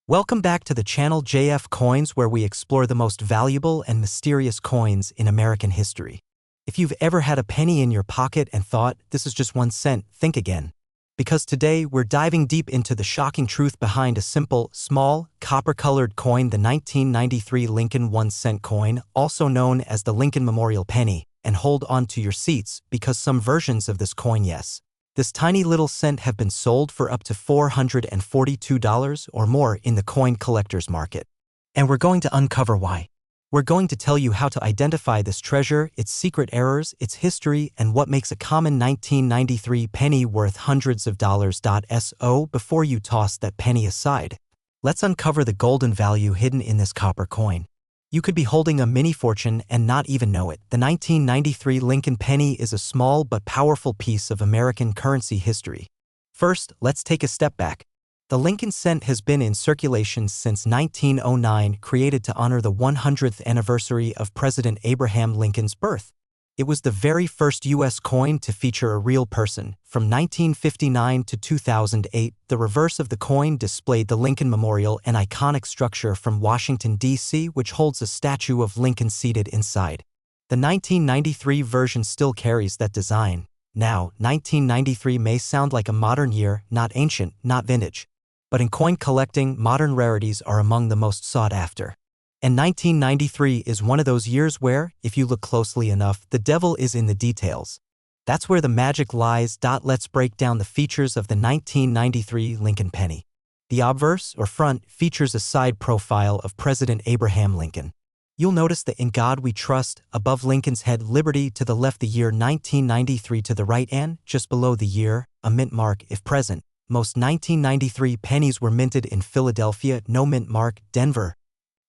Welcome back to the channel JF Coins, where we explore the most valuable and mysterious coins in American history. If you've ever had a penny in your pocket and thought, this is just 1 cent, think again. Because today we're diving deep into the shocking truth behind a simple, small, copper-colored coin, the 1993 Lincoln 1 cent coin, also known as the Lincoln Memorial Penny, and hold on to your seats because some versions of this coin, this tiny little cent, have been sold for up to $442 or more in the coin collector's market. And we're going to uncover why. We're going to tell you how to identify this treasure, its secret errors, its history, and what makes a common 1993 penny worth hundreds of dollars. So before you toss that penny aside, let's uncover the golden value hidden in this copper coin. You could be holding a mini fortune and not even know it. The 1993 Lincoln penny is a small but powerful piece of American currency history. First, let's take a step back. The Lincoln cent has been in circulation since 1909, created to honor the 100th anniversary of President Abraham Lincoln's birth. It was the very first U.S. coin to feature a real person. From 1959 to 2008, the reverse of the coin displayed the Lincoln Memorial, an iconic structure from Washington, D.C., which holds a statue of Lincoln seated inside. The 1993 version still carries that design. Now, 1993 may sound like a modern year, not ancient, not vintage. But in coin collecting, modern rarities are among the most sought after. And 1993 is one of those years where, if you look closely enough, the devil is in the details. That's where the magic lies. Let's break down the features of the 1993 Lincoln penny. The obverse, or front, features a side profile of President Abraham Lincoln. You'll notice the "In God We Trust" above Lincoln's head, liberty to the left, the year 1993 to the right, and, just below the year, a mint mark, if present. Most 1993 pennies were minted in Philadelphia, no mint mark; Denver,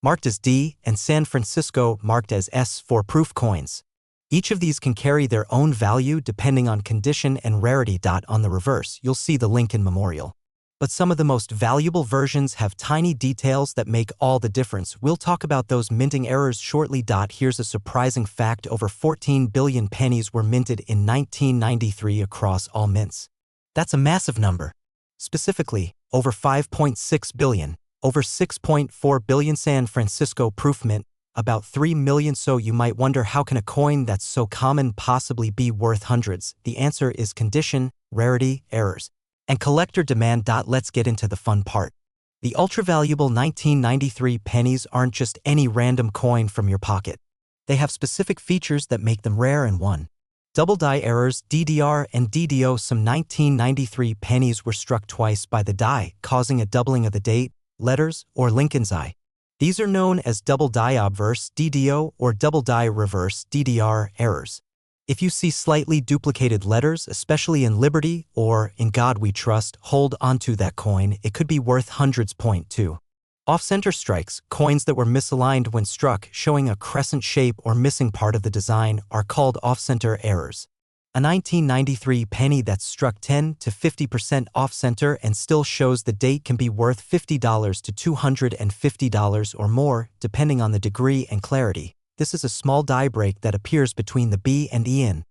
marked as D, and San Francisco, marked as S for proof coins. Each of these can carry their own value depending on condition and rarity. On the reverse, you'll see the Lincoln Memorial. But some of the most valuable versions have tiny details that make all the difference. We'll talk about those minting errors shortly. Here's a surprising fact: over 14 billion pennies were minted in 1993 across all mints. That's a massive number. Specifically, over 5.6 billion. Over 6.4 billion San Francisco proof mint, about 3 million. So you might wonder, how can a coin that's so common possibly be worth hundreds? The answer is condition, rarity, errors, and collector demand. Let's get into the fun part. The ultra-valuable 1993 pennies aren't just any random coin from your pocket. They have specific features that make them rare and one. Double die errors, DDR and DDO. Some 1993 pennies were struck twice by the die, causing a doubling of the date, letters, or Lincoln's eye. These are known as double die obverse, DDO, or double die reverse, DDR, errors. If you see slightly duplicated letters, especially in Liberty or In God We Trust, hold onto that coin. It could be worth hundreds. Point 2. Off-center strikes, coins that were misaligned when struck, showing a crescent shape or missing part of the design, are called off-center errors. A 1993 penny that's struck 10 to 50% off-center and still shows the date can be worth $50 to $250 or more, depending on the degree and clarity. This is a small die break that appears between the B and E in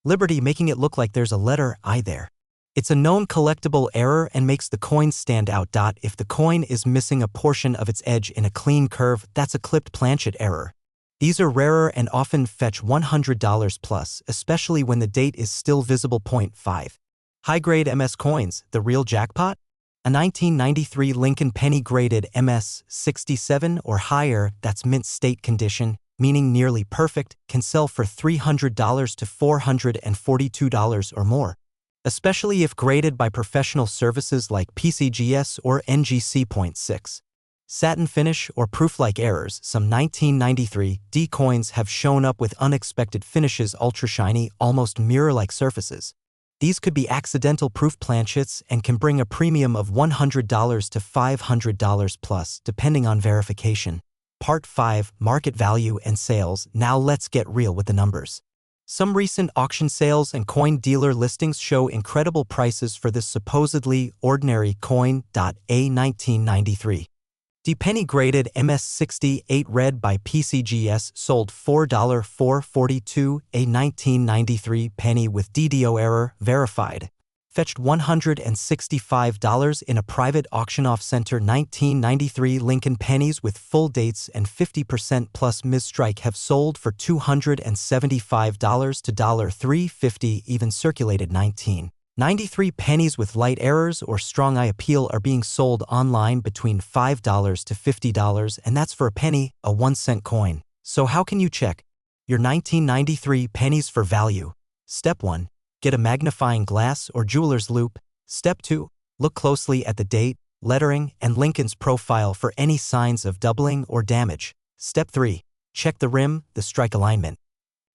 Liberty, making it look like there's a letter I there. It's a known collectible error and makes the coin stand out. If the coin is missing a portion of its edge in a clean curve, that's a clipped planchet error. These are rarer and often fetch $100 plus, especially when the date is still visible. Point 5. High-grade MS coins, the real jackpot? A 1993 Lincoln penny graded MS 67 or higher, that's mint state condition, meaning nearly perfect, can sell for $300 to $442 or more, especially if graded by professional services like PCGS or NGC. Point 6. Satin finish or proof-like errors. Some 1993 D coins have shown up with unexpected finishes, ultra-shiny, almost mirror-like surfaces. These could be accidental proof planchets and can bring a premium of $100 to $500 plus, depending on verification. Part 5. Market value and sales. Now let's get real with the numbers. Some recent auction sales and coin dealer listings show incredible prices for this supposedly ordinary coin. A 1993 D penny graded MS68 read by PCGS sold $4.442. A 1993 penny with DDO error verified. fetched $165 in a private auction-off center. 1993 Lincoln pennies with full dates and 50% plus misstrike have sold for $275 to $350, even circulated. 1993 pennies with light errors or strong eye appeal are being sold online between $5 to $50, and that's for a penny, a 1-cent coin. So how can you check your 1993 pennies for value? Step 1. Get a magnifying glass or jeweler's loupe. Step 2. Look closely at the date, lettering, and Lincoln's profile for any signs of doubling or damage. Step 3. Check the rim, the strike alignment,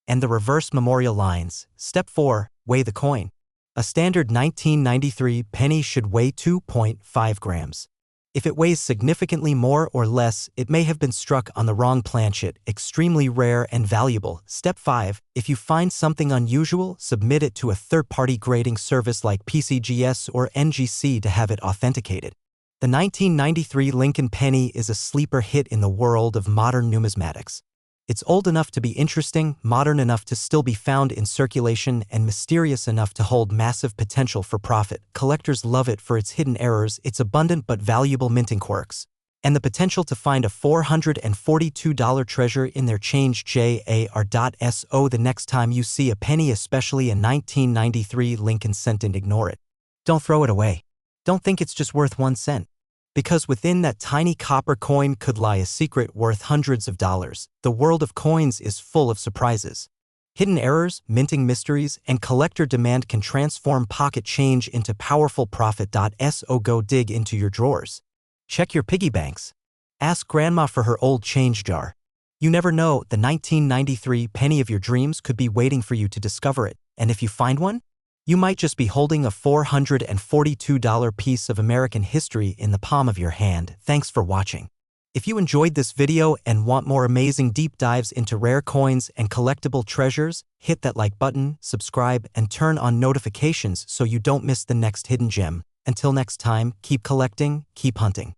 and the reverse memorial lines. Step 4. Weigh the coin. A standard 1993 penny should weigh 2.5 grams. If it weighs significantly more or less, it may have been struck on the wrong planchet, extremely rare and valuable. Step 5. If you find something unusual, submit it to a third-party grading service like PCGS or NGC to have it authenticated. The 1993 Lincoln penny is a sleeper hit in the world of modern numismatics. It's old enough to be interesting, modern enough to still be found in circulation, and mysterious enough to hold massive potential for profit. Collectors love it for its hidden errors, its abundant but valuable minting quirks, and the potential to find a $442 treasure in their change. JAR.SO. The next time you see a penny, especially a 1993 Lincoln cent, and ignore it. Don't throw it away. Don't think it's just worth 1 cent. Because within that tiny copper coin could lie a secret worth hundreds of dollars. The world of coins is full of surprises. Hidden errors, minting mysteries, and collector demand can transform pocket change into powerful profit. So go dig into your drawers. Check your piggy banks. Ask grandma for her old change jar. You never know, the 1993 penny of your dreams could be waiting for you to discover it. And if you find one, you might just be holding a $442 piece of American history in the palm of your hand. Thanks for watching. If you enjoyed this video and want more amazing deep dives into rare coins and collectible treasures, hit that like button, subscribe, and turn on notifications so you don't miss the next hidden gem. Until next time, keep collecting, keep hunting,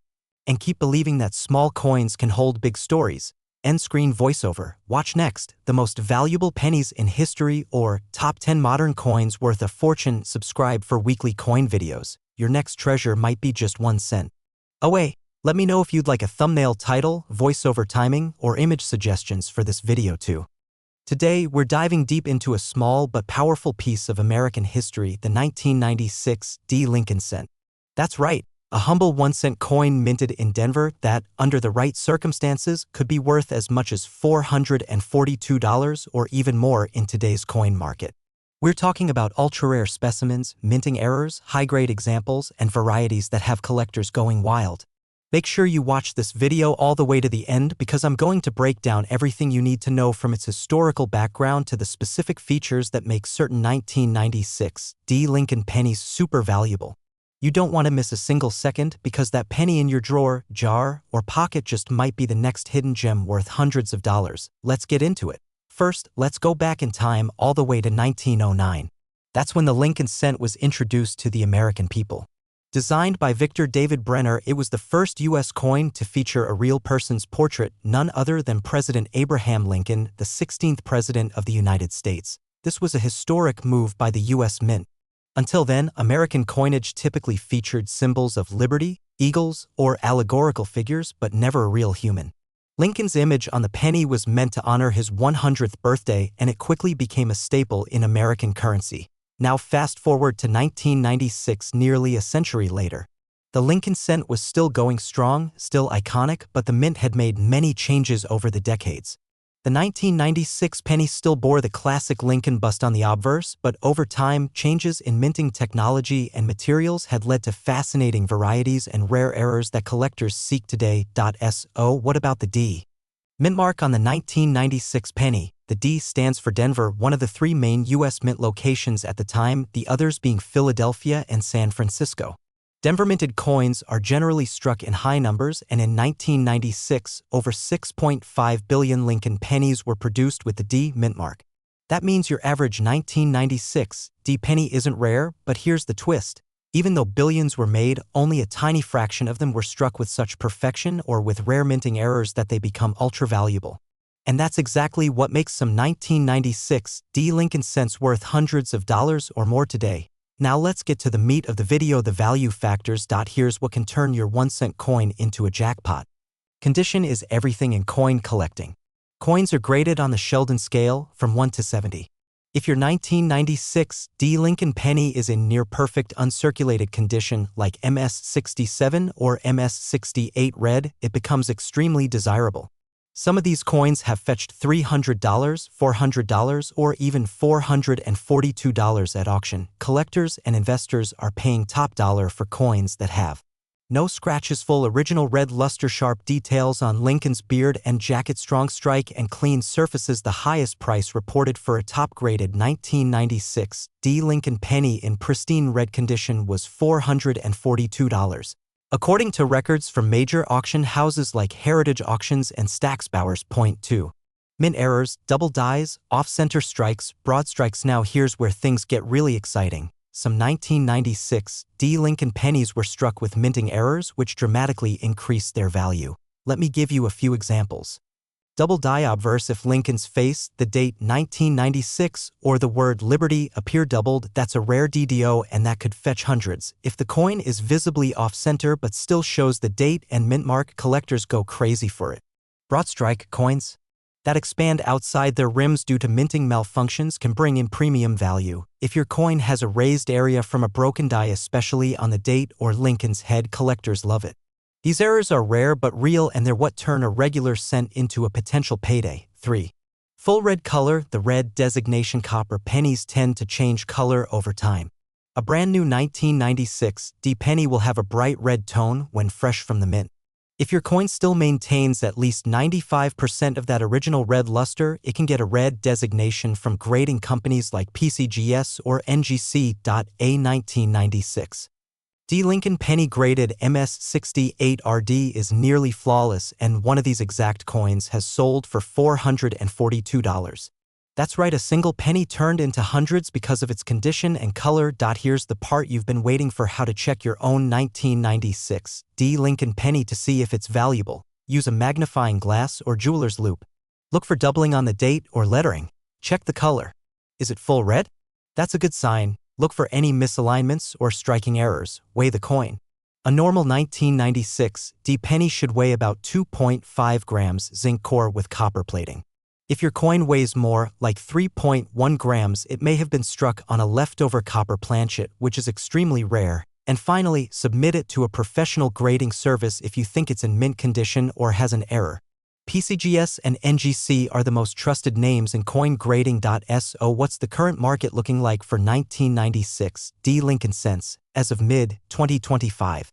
and keep believing that small coins can hold big stories. End screen voiceover. Watch next, the most valuable pennies in history, or top 10 modern coins worth a fortune. Subscribe for weekly coin videos. Your next treasure might be just 1 cent away. Let me know if you'd like a thumbnail title, voiceover timing, or image suggestions for this video too. Today, we're diving deep into a small but powerful piece of American history, the 1996 Lincoln cent. That's right. A humble 1-cent coin minted in Denver that, under the right circumstances, could be worth as much as $442 or even more in today's coin market. We're talking about ultra-rare specimens, minting errors, high-grade examples, and varieties that have collectors going wild. Make sure you watch this video all the way to the end, because I'm going to break down everything you need to know, from its historical background to the specific features that make certain 1996 Lincoln pennies super valuable. You don't want to miss a single second, because that penny in your drawer, jar, or pocket just might be the next hidden gem worth hundreds of dollars. Let's get into it. First, let's go back in time all the way to 1909. That's when the Lincoln cent was introduced to the American people. Designed by Victor David Brenner, it was the first U.S. coin to feature a real person's portrait, none other than President Abraham Lincoln, the 16th President of the United States. This was a historic move by the U.S. Mint. Until then, American coinage typically featured symbols of liberty, eagles, or allegorical figures, but never a real human. Lincoln's image on the penny was meant to honor his 100th birthday, and it quickly became a staple in American currency. Now fast forward to 1996, nearly a century later. The Lincoln cent was still going strong, still iconic, but the mint had made many changes over the decades. The 1996 penny still bore the classic Lincoln bust on the obverse, but over time, changes in minting technology and materials had led to fascinating varieties and rare errors that collectors seek today. So what about the D? Mint mark on the 1996 penny. The D stands for Denver, one of the 3 main U.S. mint locations at the time, the others being Philadelphia and San Francisco. Denver-minted coins are generally struck in high numbers, and in 1996, over 6.5 billion Lincoln pennies were produced with the D mint mark. That means your average 1996 D penny isn't rare, but here's the twist. Even though billions were made, only a tiny fraction of them were struck with such perfection or with rare minting errors that they become ultra-valuable. And that's exactly what makes some 1996 D Lincoln cents worth hundreds of dollars or more today. Now let's get to the meat of the video, the value factors. Here's what can turn your 1-cent coin into a jackpot. Condition is everything in coin collecting. Coins are graded on the Sheldon scale from 1 to 70. If your 1996 D Lincoln penny is in near-perfect uncirculated condition like MS-67 or MS-68 red, it becomes extremely desirable. Some of these coins have fetched $300, $400, or even $442 at auction. Collectors and investors are paying top dollar for coins that have no scratches, full original red luster, sharp details on Lincoln's beard and jacket, strong strike and clean surfaces. The highest price reported for a top-graded 1996 D Lincoln penny in pristine red condition was $442. According to records from major auction houses like Heritage Auctions and Stack's Bowers. Point 2. Mint errors, double dies, off-center strikes, broad strikes. Now here's where things get really exciting. Some 1996 D Lincoln pennies were struck with minting errors which dramatically increased their value. Let me give you a few examples. Double die obverse: if Lincoln's face, the date 1996, or the word liberty appear doubled, that's a rare DDO and that could fetch hundreds. If the coin is visibly off-center but still shows the date and mint mark, collectors go crazy for it. Broad strike coins that expand outside their rims due to minting malfunctions can bring in premium value. If your coin has a raised area from a broken die, especially on the date or Lincoln's head, collectors love it. These errors are rare but real, and they're what turn a regular cent into a potential payday. 3. Full red color: the red designation. Copper pennies tend to change color over time. A brand new 1996 D penny will have a bright red tone when fresh from the mint. If your coin still maintains at least 95% of that original red luster, it can get a red designation from grading companies like PCGS or NGC. A 1996 D Lincoln penny graded MS-68 RD is nearly flawless, and one of these exact coins has sold for $442. That's right, a single penny turned into hundreds because of its condition and color. Here's the part you've been waiting for: how to check your own 1996 D Lincoln penny to see if it's valuable. Use a magnifying glass or jeweler's loupe. Look for doubling on the date or lettering. Check the color. Is it full red? That's a good sign. Look for any misalignments or striking errors. Weigh the coin. A normal 1996 D penny should weigh about 2.5 grams zinc core with copper plating. If your coin weighs more, like 3.1 grams, it may have been struck on a leftover copper planchet, which is extremely rare. And finally, submit it to a professional grading service if you think it's in mint condition or has an error. PCGS and NGC are the most trusted names in coin grading. So what's the current market looking like for 1996 D Lincoln cents as of mid-2025?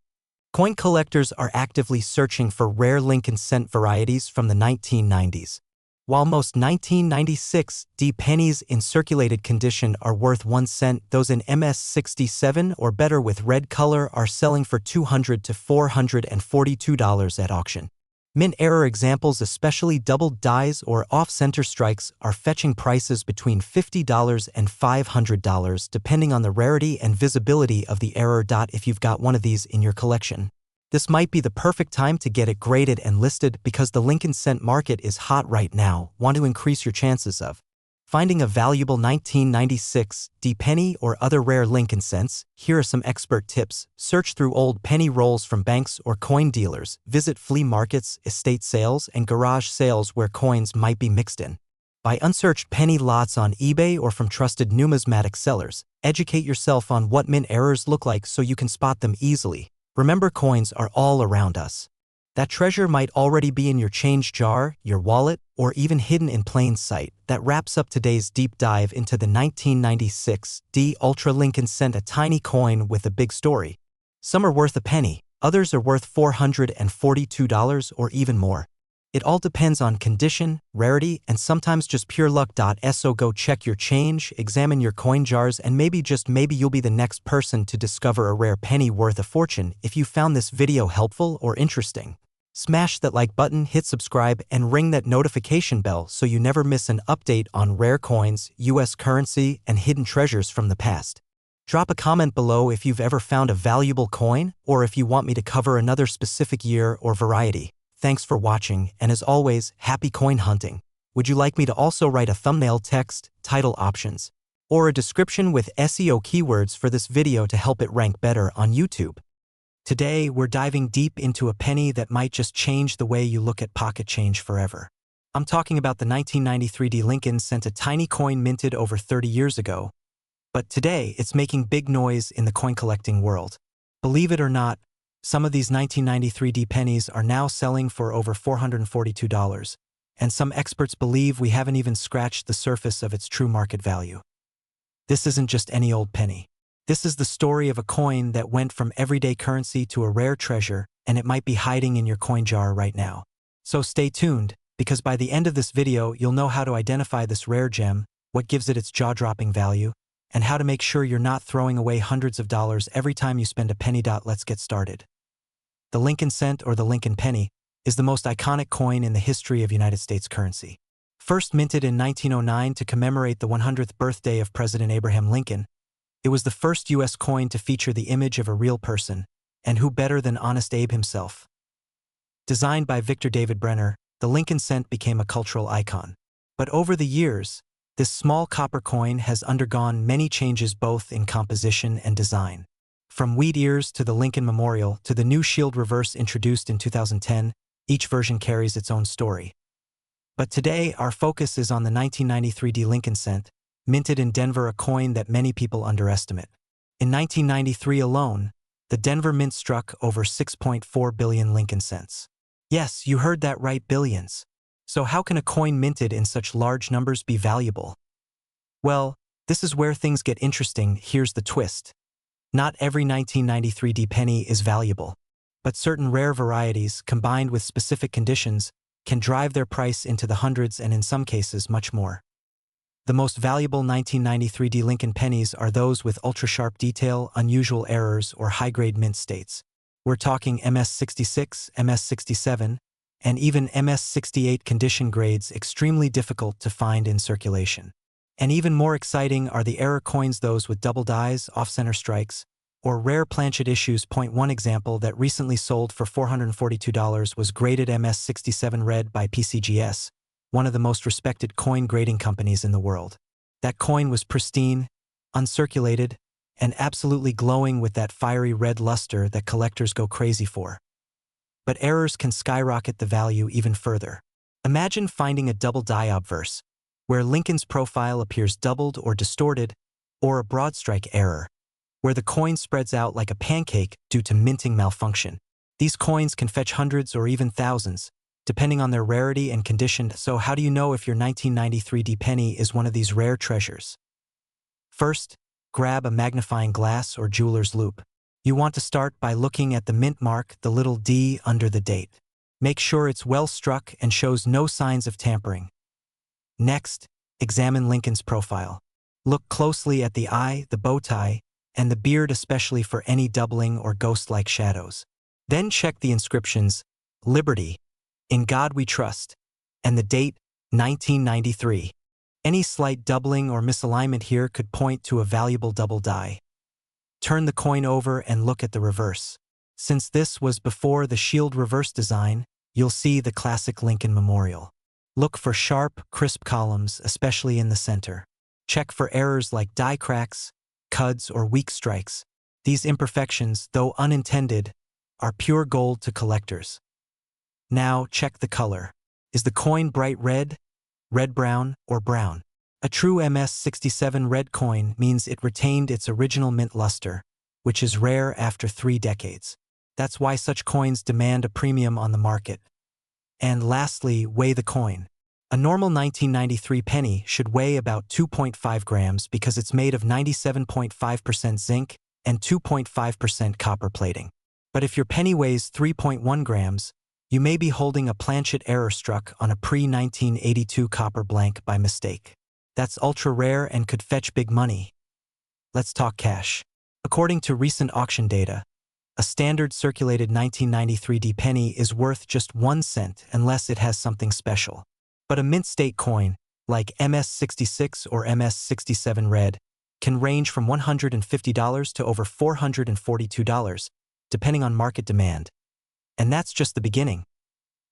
Coin collectors are actively searching for rare Lincoln cent varieties from the 1990s. While most 1996 D pennies in circulated condition are worth 1 cent, those in MS-67 or better with red color are selling for $200 to $442 at auction. Mint error examples, especially doubled dies or off-center strikes, are fetching prices between $50 and $500 depending on the rarity and visibility of the error. If you've got one of these in your collection, this might be the perfect time to get it graded and listed because the Lincoln cent market is hot right now. Want to increase your chances of finding a valuable 1996 D penny or other rare Lincoln cents? Here are some expert tips. Search through old penny rolls from banks or coin dealers. Visit flea markets, estate sales, and garage sales where coins might be mixed in. Buy unsearched penny lots on eBay or from trusted numismatic sellers. Educate yourself on what mint errors look like so you can spot them easily. Remember, coins are all around us. That treasure might already be in your change jar, your wallet, or even hidden in plain sight. That wraps up today's deep dive into the 1996 D Ultra Lincoln cent, a tiny coin with a big story. Some are worth a penny, others are worth $442 or even more. It all depends on condition, rarity, and sometimes just pure luck. So go check your change, examine your coin jars, and maybe, just maybe, you'll be the next person to discover a rare penny worth a fortune. If you found this video helpful or interesting, smash that like button, hit subscribe, and ring that notification bell so you never miss an update on rare coins, US currency, and hidden treasures from the past. Drop a comment below if you've ever found a valuable coin, or if you want me to cover another specific year or variety. Thanks for watching, and as always, happy coin hunting. Would you like me to also write a thumbnail, text, title options, or a description with SEO keywords for this video to help it rank better on YouTube. Today, we're diving deep into a penny that might just change the way you look at pocket change forever. I'm talking about the 1993 D. Lincoln Cent, a tiny coin minted over 30 years ago. But today, it's making big noise in the coin collecting world. Believe it or not, some of these 1993 D pennies are now selling for over $442, and some experts believe we haven't even scratched the surface of its true market value. This isn't just any old penny. This is the story of a coin that went from everyday currency to a rare treasure, and it might be hiding in your coin jar right now. So stay tuned, because by the end of this video, you'll know how to identify this rare gem, what gives it its jaw-dropping value, and how to make sure you're not throwing away hundreds of dollars every time you spend a penny. Let's get started. The Lincoln Cent, or the Lincoln penny, is the most iconic coin in the history of United States currency. First minted in 1909 to commemorate the 100th birthday of President Abraham Lincoln, it was the first U.S. coin to feature the image of a real person, and who better than Honest Abe himself? Designed by Victor David Brenner, the Lincoln Cent became a cultural icon. But over the years, this small copper coin has undergone many changes both in composition and design. From wheat ears to the Lincoln Memorial to the new shield reverse introduced in 2010, each version carries its own story. But today, our focus is on the 1993 D. Lincoln Cent, minted in Denver, a coin that many people underestimate. In 1993 alone, the Denver Mint struck over 6.4 billion Lincoln cents. Yes, you heard that right, billions. So how can a coin minted in such large numbers be valuable? Well, this is where things get interesting. Here's the twist. Not every 1993 D penny is valuable, but certain rare varieties, combined with specific conditions, can drive their price into the hundreds and in some cases much more. The most valuable 1993 D. Lincoln pennies are those with ultra-sharp detail, unusual errors, or high-grade mint states. We're talking MS66, MS67, and even MS68 condition grades extremely difficult to find in circulation. And even more exciting are the error coins, those with double dies, off-center strikes, or rare planchet issues. One example that recently sold for $442 was graded MS67 Red by PCGS, one of the most respected coin grading companies in the world. That coin was pristine, uncirculated, and absolutely glowing with that fiery red luster that collectors go crazy for. But errors can skyrocket the value even further. Imagine finding a double die obverse, where Lincoln's profile appears doubled or distorted, or a broad strike error, where the coin spreads out like a pancake due to minting malfunction. These coins can fetch hundreds or even thousands, depending on their rarity and condition. So how do you know if your 1993 D penny is one of these rare treasures? First, grab a magnifying glass or jeweler's loupe. You want to start by looking at the mint mark, the little D under the date. Make sure it's well struck and shows no signs of tampering. Next, examine Lincoln's profile. Look closely at the eye, the bow tie, and the beard, especially for any doubling or ghost-like shadows. Then check the inscriptions, Liberty, In God We Trust, and the date, 1993. Any slight doubling or misalignment here could point to a valuable double die. Turn the coin over and look at the reverse. Since this was before the shield reverse design, you'll see the classic Lincoln Memorial. Look for sharp, crisp columns, especially in the center. Check for errors like die cracks, cuds, or weak strikes. These imperfections, though unintended, are pure gold to collectors. Now check the color. Is the coin bright red, red-brown, or brown? A true MS67 red coin means it retained its original mint luster, which is rare after 3 decades. That's why such coins demand a premium on the market. And lastly, weigh the coin. A normal 1993 penny should weigh about 2.5 grams because it's made of 97.5% zinc and 2.5% copper plating. But if your penny weighs 3.1 grams, you may be holding a planchet error struck on a pre-1982 copper blank by mistake. That's ultra rare and could fetch big money. Let's talk cash. According to recent auction data, a standard circulated 1993 D penny is worth just 1 cent unless it has something special. But a mint state coin, like MS66 or MS67 Red, can range from $150 to over $442, depending on market demand. And that's just the beginning.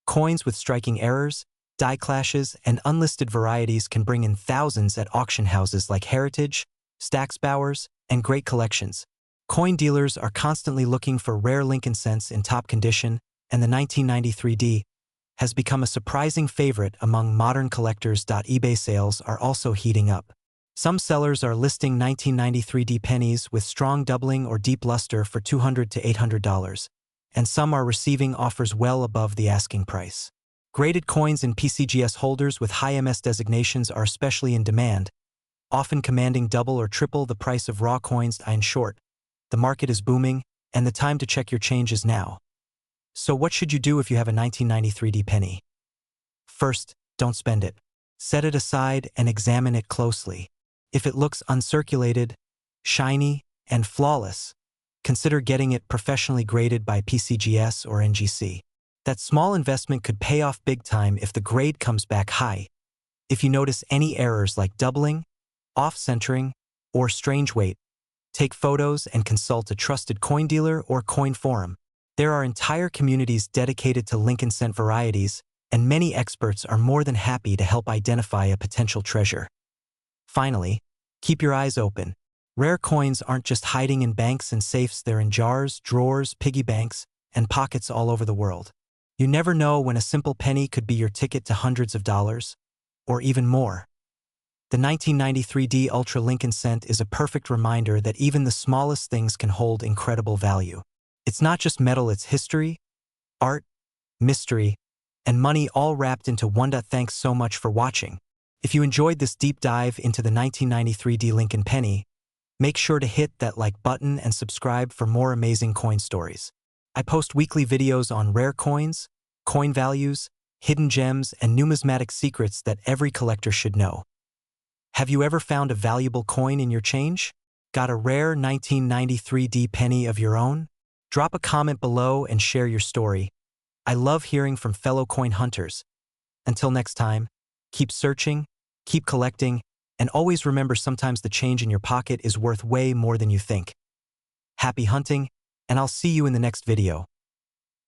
Coins with striking errors, Die clashes, and unlisted varieties can bring in thousands at auction houses like Heritage, Stack's Bowers, and Great Collections. Coin dealers are constantly looking for rare Lincoln cents in top condition, and the 1993 D has become a surprising favorite among modern collectors. eBay sales are also heating up. Some sellers are listing 1993 D pennies with strong doubling or deep luster for $200 to $800, and some are receiving offers well above the asking price. Graded coins in PCGS holders with high MS designations are especially in demand, often commanding double or triple the price of raw coins. In short, the market is booming, and the time to check your change is now. So what should you do if you have a 1993 D penny? First, don't spend it. Set it aside and examine it closely. If it looks uncirculated, shiny, and flawless, consider getting it professionally graded by PCGS or NGC. That small investment could pay off big time if the grade comes back high. If you notice any errors like doubling, off-centering, or strange weight, take photos and consult a trusted coin dealer or coin forum. There are entire communities dedicated to Lincoln cent varieties, and many experts are more than happy to help identify a potential treasure. Finally, keep your eyes open. Rare coins aren't just hiding in banks and safes, they're in jars, drawers, piggy banks, and pockets all over the world. You never know when a simple penny could be your ticket to hundreds of dollars, or even more. The 1993 D Ultra Lincoln cent is a perfect reminder that even the smallest things can hold incredible value. It's not just metal, it's history, art, mystery, and money all wrapped into one. Thanks so much for watching. If you enjoyed this deep dive into the 1993 D Lincoln penny, make sure to hit that like button and subscribe for more amazing coin stories. I post weekly videos on rare coins, coin values, hidden gems, and numismatic secrets that every collector should know. Have you ever found a valuable coin in your change? Got a rare 1993 D penny of your own? Drop a comment below and share your story. I love hearing from fellow coin hunters. Until next time, keep searching, keep collecting, and always remember sometimes the change in your pocket is worth way more than you think. Happy hunting, and I'll see you in the next video.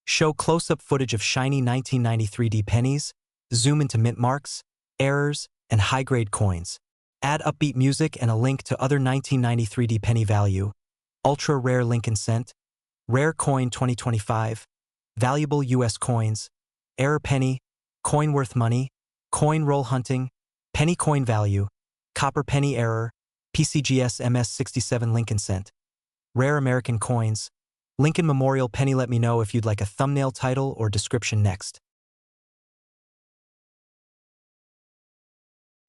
Show close-up footage of shiny 1993 D pennies, zoom into mint marks, errors, and high-grade coins. Add upbeat music and a link to other 1993 D penny value, ultra-rare Lincoln cent, rare coin 2025, valuable U.S. coins, error penny, coin worth money, coin roll hunting, penny coin value, copper penny error, PCGS MS67 Lincoln cent, rare American coins, Lincoln Memorial penny. Let me know if you'd like a thumbnail title or description next.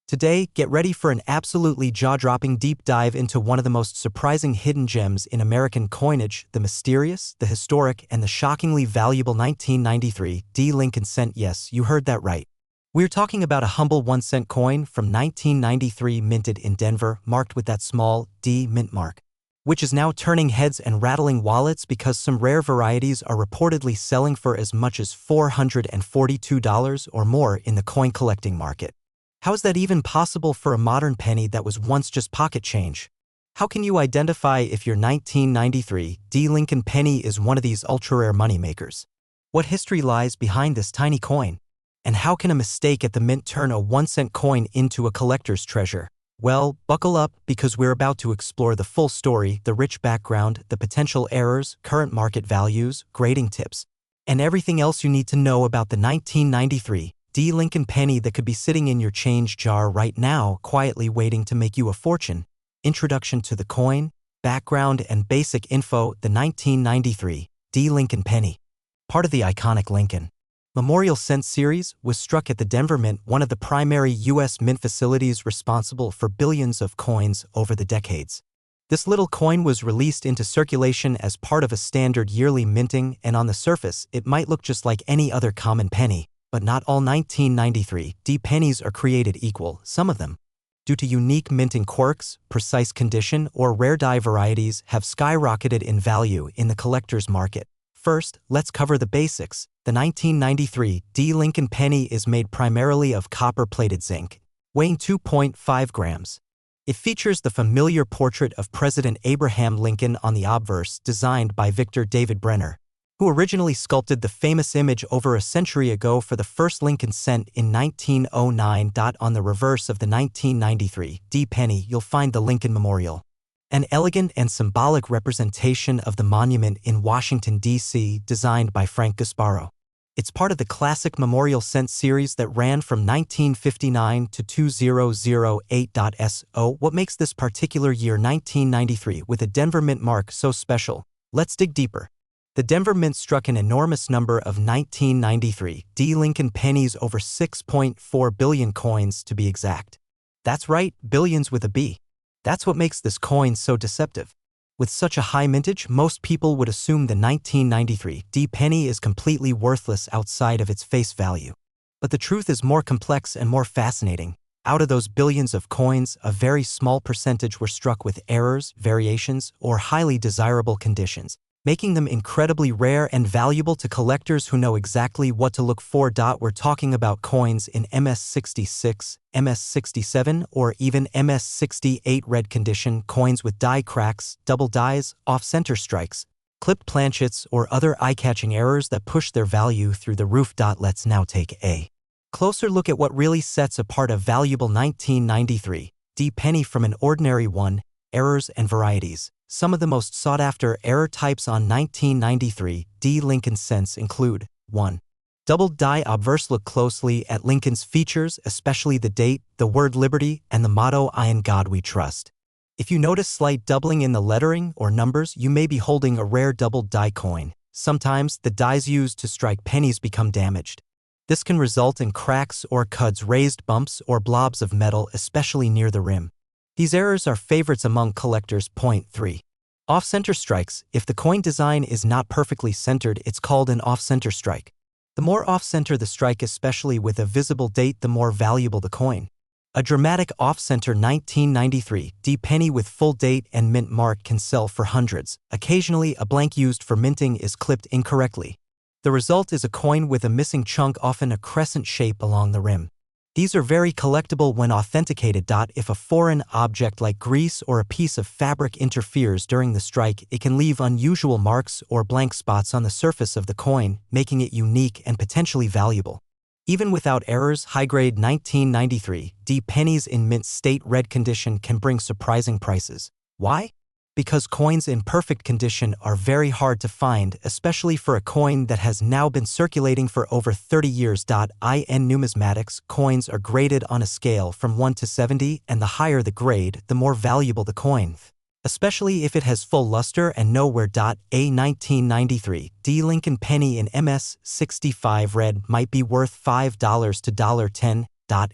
Today, get ready for an absolutely jaw-dropping deep dive into one of the most surprising hidden gems in American coinage, the mysterious, the historic, and the shockingly valuable 1993 D Lincoln cent. Yes, you heard that right. We're talking about a humble 1-cent coin from 1993 minted in Denver, marked with that small D mint mark, which is now turning heads and rattling wallets because some rare varieties are reportedly selling for as much as $442 or more in the coin collecting market. How is that even possible for a modern penny that was once just pocket change? How can you identify if your 1993 D Lincoln penny is one of these ultra-rare moneymakers? What history lies behind this tiny coin? And how can a mistake at the mint turn a 1-cent coin into a collector's treasure? Well, buckle up because we're about to explore the full story, the rich background, the potential errors, current market values, grading tips, and everything else you need to know about the 1993 D Lincoln penny that could be sitting in your change jar right now, quietly waiting to make you a fortune. Introduction to the coin, background, and basic info. The 1993 D Lincoln penny, part of the iconic Lincoln Memorial Cent series, was struck at the Denver Mint, one of the primary U.S. mint facilities responsible for billions of coins over the decades. This little coin was released into circulation as part of a standard yearly minting, and on the surface, it might look just like any other common penny, but not all 1993 D pennies are created equal. Some of them, due to unique minting quirks, precise condition, or rare die varieties, have skyrocketed in value in the collector's market. First, let's cover the basics. The 1993 D Lincoln penny is made primarily of copper-plated zinc, weighing 2.5 grams. It features the familiar portrait of President Abraham Lincoln on the obverse, designed by Victor David Brenner. who originally sculpted the famous image over a century ago for the first Lincoln cent in 1909. On the reverse of the 1993 D penny, you'll find the Lincoln Memorial, an elegant and symbolic representation of the monument in Washington, D.C., designed by Frank Gasparo. It's part of the classic Memorial Cent series that ran from 1959 to 2008. What makes this particular year 1993 with a Denver Mint mark so special? Let's dig deeper. The Denver Mint struck an enormous number of 1993 D Lincoln pennies, over 6.4 billion coins to be exact. That's right, billions with a B. That's what makes this coin so deceptive. With such a high mintage, most people would assume the 1993 D penny is completely worthless outside of its face value. But the truth is more complex and more fascinating. Out of those billions of coins, a very small percentage were struck with errors, variations, or highly desirable conditions, making them incredibly rare and valuable to collectors who know exactly what to look for. We're talking about coins in MS66, MS67, or even MS68 red condition, coins with die cracks, double dies, off-center strikes, clipped planchets, or other eye-catching errors that push their value through the roof. Let's now take a closer look at what really sets apart a valuable 1993 D penny from an ordinary one: errors and varieties. Some of the most sought-after error types on 1993 D Lincoln cents include 1. Double die obverse. Look closely at Lincoln's features, especially the date, the word liberty, and the motto "I in God we trust." If you notice slight doubling in the lettering or numbers, you may be holding a rare double die coin. Sometimes the dies used to strike pennies become damaged. This can result in cracks or cuds, raised bumps, or blobs of metal, especially near the rim. These errors are favorites among collectors. Point 3. Off-center strikes. If the coin design is not perfectly centered, it's called an off-center strike. The more off-center the strike, especially with a visible date, the more valuable the coin. A dramatic off-center 1993 D penny with full date and mint mark can sell for hundreds. Occasionally, a blank used for minting is clipped incorrectly. The result is a coin with a missing chunk, often a crescent shape along the rim. These are very collectible when authenticated. If a foreign object like grease or a piece of fabric interferes during the strike, it can leave unusual marks or blank spots on the surface of the coin, making it unique and potentially valuable. Even without errors, high-grade 1993 D pennies in mint state red condition can bring surprising prices. Why? Because coins in perfect condition are very hard to find, especially for a coin that has now been circulating for over 30 years. In numismatics, coins are graded on a scale from 1 to 70, and the higher the grade, the more valuable the coin, especially if it has full luster and nowhere. A 1993 D Lincoln penny in MS65 red might be worth $5 to $10.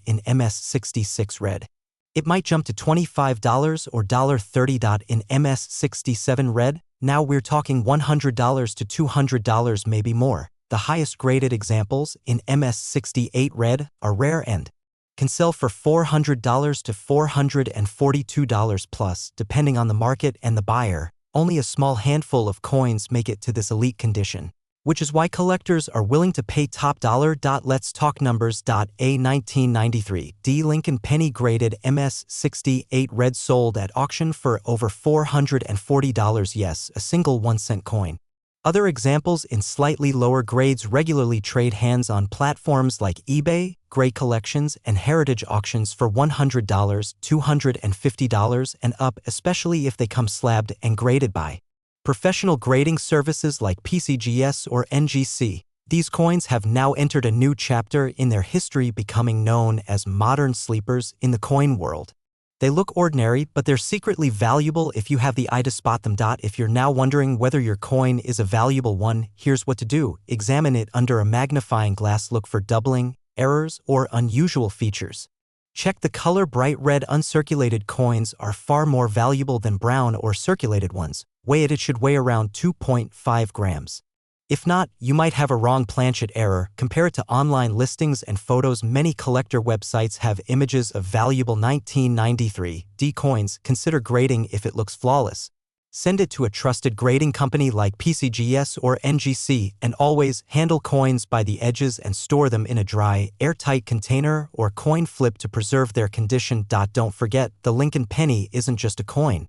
In MS66 red, it might jump to $25 or $30. In MS67 red, now we're talking $100 to $200, maybe more. The highest graded examples in MS68 red are rare and can sell for $400 to $442 plus, depending on the market and the buyer. Only a small handful of coins make it to this elite condition, which is why collectors are willing to pay top dollar. Let's talk numbers. A 1993 D Lincoln penny graded MS68 red sold at auction for over $440. Yes, a single 1-cent coin. Other examples in slightly lower grades regularly trade hands on platforms like eBay, Gray Collections, and Heritage auctions for $100, $250, and up, especially if they come slabbed and graded by professional grading services like PCGS or NGC. These coins have now entered a new chapter in their history, becoming known as modern sleepers in the coin world. They look ordinary, but they're secretly valuable if you have the eye to spot them. If you're now wondering whether your coin is a valuable one, here's what to do. Examine it under a magnifying glass. Look for doubling, errors, or unusual features. Check the color. Bright red uncirculated coins are far more valuable than brown or circulated ones. Weigh it. It should weigh around 2.5 grams. If not, you might have a wrong planchet error. Compare it to online listings and photos. Many collector websites have images of valuable 1993 D coins. Consider grading. If it looks flawless, send it to a trusted grading company like PCGS or NGC, and always handle coins by the edges and store them in a dry, airtight container or coin flip to preserve their condition. Don't forget, the Lincoln penny isn't just a coin.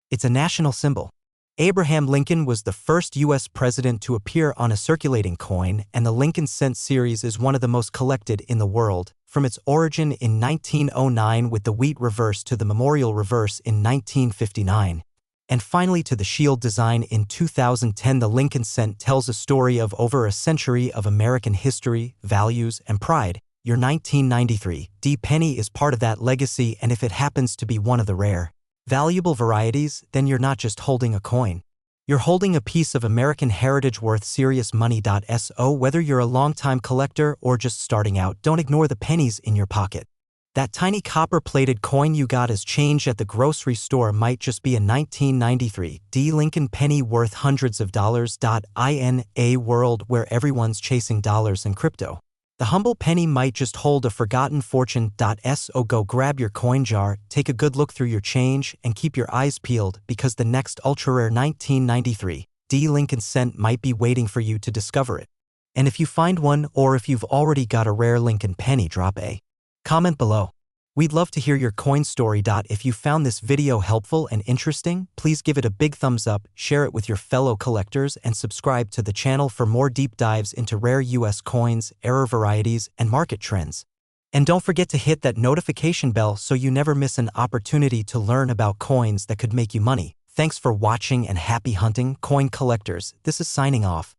It's a national symbol. Abraham Lincoln was the first U.S. president to appear on a circulating coin, and the Lincoln cent series is one of the most collected in the world, from its origin in 1909 with the wheat reverse to the memorial reverse in 1959. And finally to the shield design in 2010. The Lincoln cent tells a story of over a century of American history, values, and pride. Your 1993 D penny is part of that legacy, and if it happens to be one of the rare, valuable varieties, then you're not just holding a coin. You're holding a piece of American heritage worth serious money. So whether you're a longtime collector or just starting out, don't ignore the pennies in your pocket. That tiny copper-plated coin you got as change at the grocery store might just be a 1993 D Lincoln penny worth hundreds of dollars. In a world where everyone's chasing dollars and crypto, the humble penny might just hold a forgotten fortune. So go grab your coin jar, take a good look through your change, and keep your eyes peeled, because the next ultra-rare 1993 D Lincoln cent might be waiting for you to discover it. And if you find one, or if you've already got a rare Lincoln penny, drop a comment below. We'd love to hear your coin story. If you found this video helpful and interesting, please give it a big thumbs up, share it with your fellow collectors, and subscribe to the channel for more deep dives into rare US coins, error varieties, and market trends. And don't forget to hit that notification bell so you never miss an opportunity to learn about coins that could make you money. Thanks for watching and happy hunting, coin collectors. This is signing off.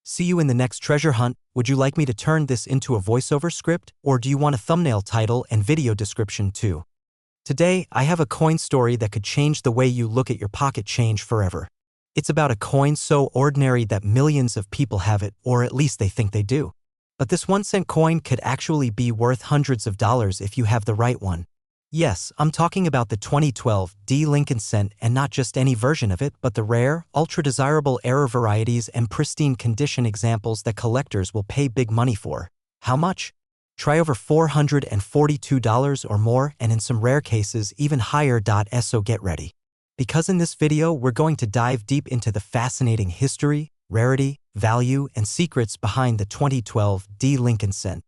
See you in the next treasure hunt. Would you like me to turn this into a voiceover script, or do you want a thumbnail title and video description too? Today, I have a coin story that could change the way you look at your pocket change forever. It's about a coin so ordinary that millions of people have it, or at least they think they do. But this 1-cent coin could actually be worth hundreds of dollars if you have the right one. Yes, I'm talking about the 2012 D Lincoln cent, and not just any version of it, but the rare, ultra-desirable error varieties and pristine condition examples that collectors will pay big money for. How much? Try over $442 or more, and in some rare cases even higher. So get ready. Because in this video we're going to dive deep into the fascinating history, rarity, value, and secrets behind the 2012 D Lincoln cent.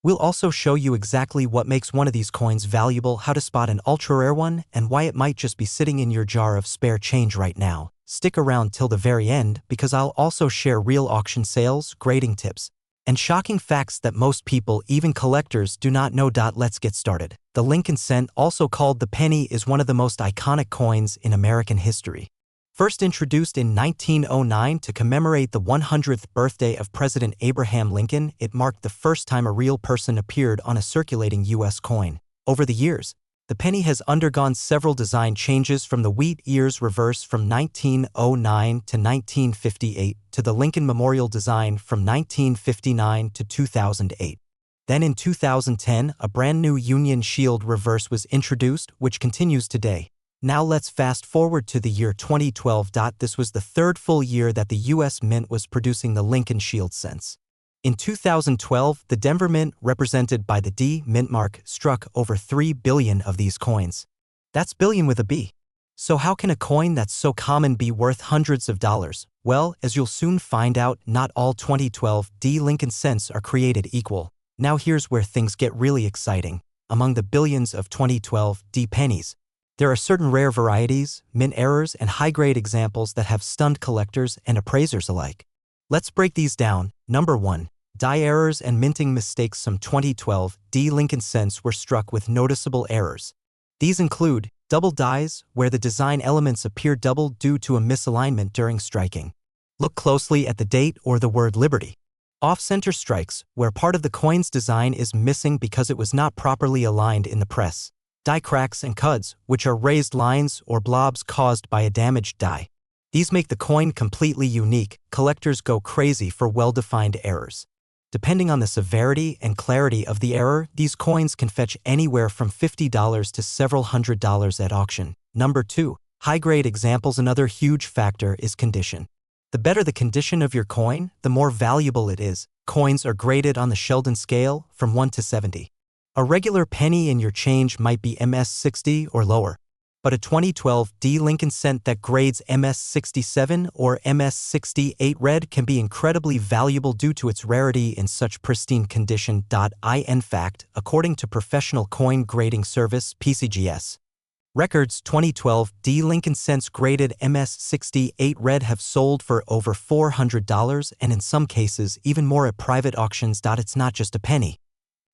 We'll also show you exactly what makes one of these coins valuable, how to spot an ultra-rare one, and why it might just be sitting in your jar of spare change right now. Stick around till the very end, because I'll also share real auction sales, grading tips, and shocking facts that most people, even collectors, do not know. Let's get started. The Lincoln cent, also called the penny, is one of the most iconic coins in American history. First introduced in 1909 to commemorate the 100th birthday of President Abraham Lincoln, it marked the first time a real person appeared on a circulating U.S. coin. Over the years, the penny has undergone several design changes, from the wheat ears reverse from 1909 to 1958 to the Lincoln Memorial design from 1959 to 2008. Then in 2010, a brand new Union Shield reverse was introduced, which continues today. Now let's fast forward to the year 2012. This was the third full year that the U.S. Mint was producing the Lincoln Shield cents. In 2012, the Denver Mint, represented by the D Mint mark, struck over 3 billion of these coins. That's billion with a B. So how can a coin that's so common be worth hundreds of dollars? Well, as you'll soon find out, not all 2012 D Lincoln cents are created equal. Now here's where things get really exciting. Among the billions of 2012 D pennies, there are certain rare varieties, mint errors, and high-grade examples that have stunned collectors and appraisers alike. Let's break these down. Number 1. Die errors and minting mistakes. Some 2012 D Lincoln cents were struck with noticeable errors. These include double dies, where the design elements appear double due to a misalignment during striking. Look closely at the date or the word liberty. Off-center strikes, where part of the coin's design is missing because it was not properly aligned in the press. Die cracks and cuds, which are raised lines or blobs caused by a damaged die. These make the coin completely unique. Collectors go crazy for well-defined errors. Depending on the severity and clarity of the error, these coins can fetch anywhere from $50 to several $100s at auction. Number 2. High-grade examples. Another huge factor is condition. The better the condition of your coin, the more valuable it is. Coins are graded on the Sheldon scale from 1 to 70. A regular penny in your change might be MS 60 or lower, but a 2012 D Lincoln cent that grades MS 67 or MS 68 red can be incredibly valuable due to its rarity in such pristine condition. In fact, according to Professional Coin Grading Service (PCGS), Records 2012 D Lincoln cents graded MS68 red have sold for over $400 and in some cases even more at private auctions. It's not just a penny.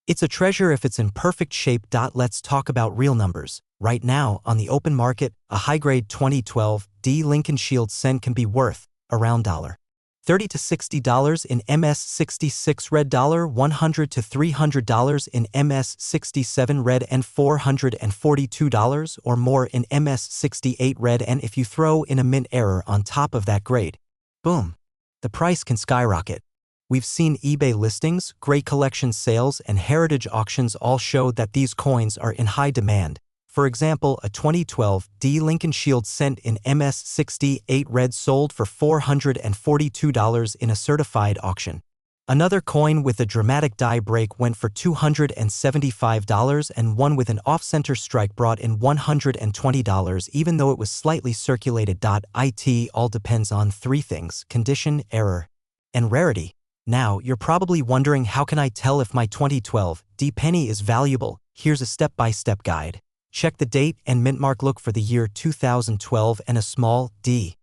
It's a treasure if it's in perfect shape. Let's talk about real numbers. Right now, on the open market, a high-grade 2012 D Lincoln Shield cent can be worth around $30 to $60 in MS66 red, $100 to $300 in MS67 red, and $442 or more in MS68 red. And if you throw in a mint error on top of that grade, boom, the price can skyrocket. We've seen eBay listings, great collection sales, and heritage auctions all show that these coins are in high demand. For example, a 2012 D Lincoln Shield cent in MS68 red sold for $442 in a certified auction. Another coin with a dramatic die break went for $275 and one with an off-center strike brought in $120 even though it was slightly circulated. It all depends on three things: condition, error, and rarity. Now, you're probably wondering, how can I tell if my 2012 D penny is valuable? Here's a step-by-step guide. Check the date and mint mark. Look for the year 2012 and a small d.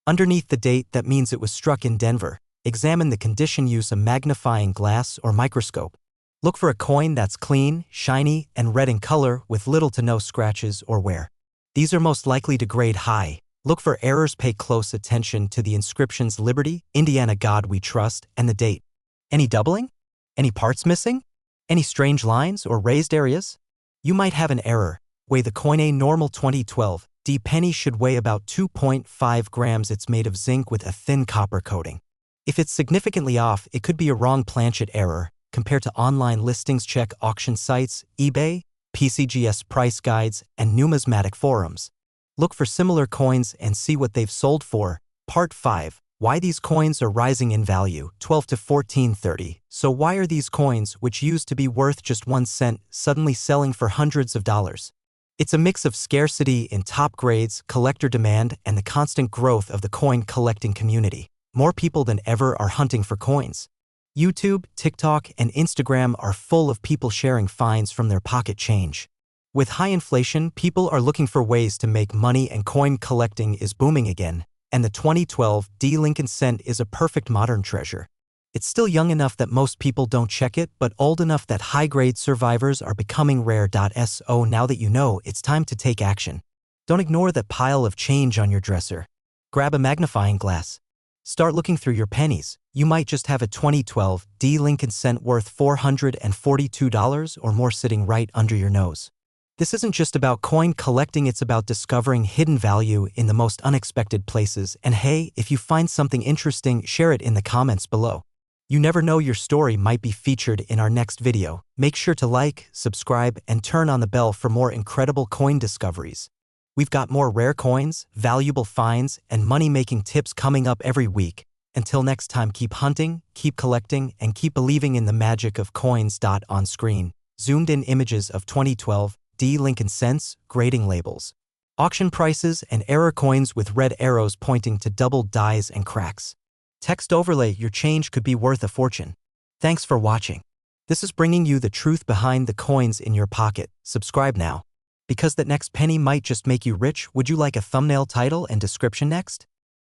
Underneath the date, that means it was struck in Denver. Examine the condition. Use a magnifying glass or microscope. Look for a coin that's clean, shiny, and red in color with little to no scratches or wear. These are most likely to grade high. Look for errors. Pay close attention to the inscriptions: Liberty, Indiana, God We Trust, and the date. Any doubling? Any parts missing? Any strange lines or raised areas? You might have an error. Weigh the coin. A normal 2012 D penny should weigh about 2.5 grams. It's made of zinc with a thin copper coating. If it's significantly off, it could be a wrong planchet error. Compare to online listings. Check auction sites, eBay, PCGS price guides, and numismatic forums. Look for similar coins and see what they've sold for. Part 5. Why these coins are rising in value. 12 to 1430. So why are these coins, which used to be worth just 1 cent, suddenly selling for hundreds of dollars? It's a mix of scarcity in top grades, collector demand, and the constant growth of the coin collecting community. More people than ever are hunting for coins. YouTube, TikTok, and Instagram are full of people sharing finds from their pocket change. With high inflation, people are looking for ways to make money, and coin collecting is booming again. And the 2012 D Lincoln cent is a perfect modern treasure. It's still young enough that most people don't check it, but old enough that high-grade survivors are becoming rare. So now that you know, it's time to take action. Don't ignore that pile of change on your dresser. Grab a magnifying glass. Start looking through your pennies. You might just have a 2012 D Lincoln cent worth $442 or more sitting right under your nose. This isn't just about coin collecting, it's about discovering hidden value in the most unexpected places. And hey, if you find something interesting, share it in the comments below. You never know, your story might be featured in our next video. Make sure to like, subscribe, and turn on the bell for more incredible coin discoveries. We've got more rare coins, valuable finds, and money-making tips coming up every week. Until next time, keep hunting, keep collecting, and keep believing in the magic of coins. On screen, zoomed-in images of 2012 D Lincoln cents, grading labels, auction prices, and error coins with red arrows pointing to doubled dies and cracks. Text overlay: your change could be worth a fortune. Thanks for watching. This is bringing you the truth behind the coins in your pocket. Subscribe now, because that next penny might just make you rich. Would you like a thumbnail title and description next?